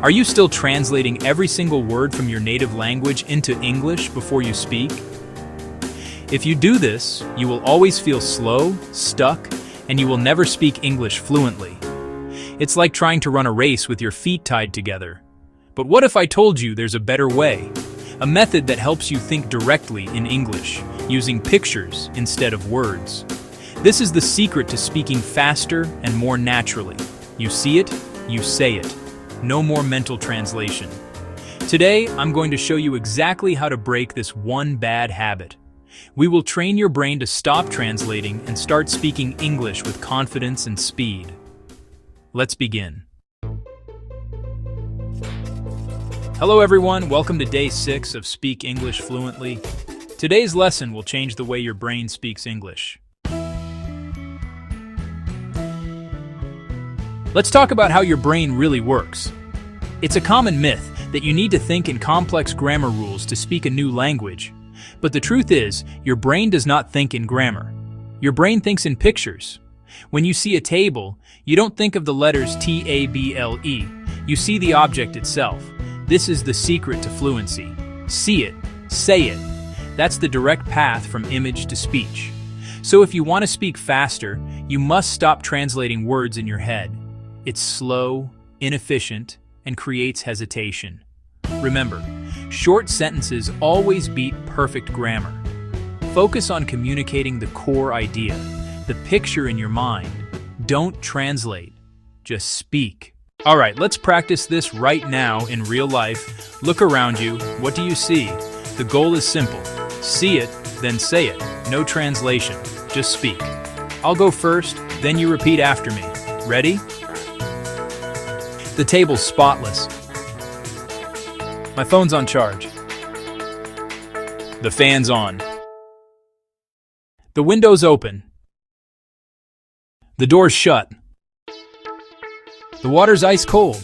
Are you still translating every single word from your native language into English before you speak? If you do this, you will always feel slow, stuck, and you will never speak English fluently. It's like trying to run a race with your feet tied together. But what if I told you there's a better way? A method that helps you think directly in English, using pictures instead of words. This is the secret to speaking faster and more naturally. You see it, you say it. No more mental translation. Today, I'm going to show you exactly how to break this one bad habit. We will train your brain to stop translating and start speaking English with confidence and speed. Let's begin. Hello everyone, welcome to day 6 of Speak English Fluently. Today's lesson will change the way your brain speaks English. Let's talk about how your brain really works. It's a common myth that you need to think in complex grammar rules to speak a new language. But the truth is, your brain does not think in grammar. Your brain thinks in pictures. When you see a table, you don't think of the letters T-A-B-L-E. You see the object itself. This is the secret to fluency. See it, say it. That's the direct path from image to speech. So if you want to speak faster, you must stop translating words in your head. It's slow, inefficient, and creates hesitation. Remember, short sentences always beat perfect grammar. Focus on communicating the core idea, the picture in your mind. Don't translate, just speak. All right, let's practice this right now in real life. Look around you. What do you see? The goal is simple. See it, then say it. No translation, just speak. I'll go first, then you repeat after me. Ready? The table's spotless. My phone's on charge. The fan's on. The window's open. The door's shut. The water's ice cold.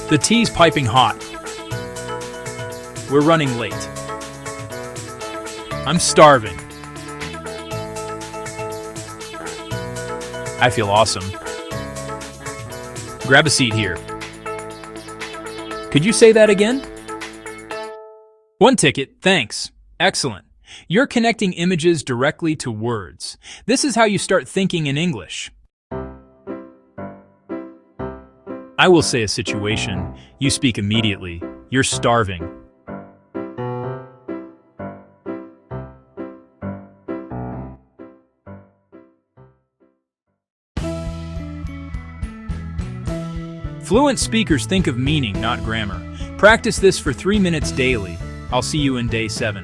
The tea's piping hot. We're running late. I'm starving. I feel awesome. Grab a seat here. Could you say that again? 1 ticket, thanks. Excellent. You're connecting images directly to words. This is how you start thinking in English. I will say a situation. You speak immediately. You're starving. Fluent speakers think of meaning, not grammar. Practice this for 3 minutes daily. I'll see you in day 7.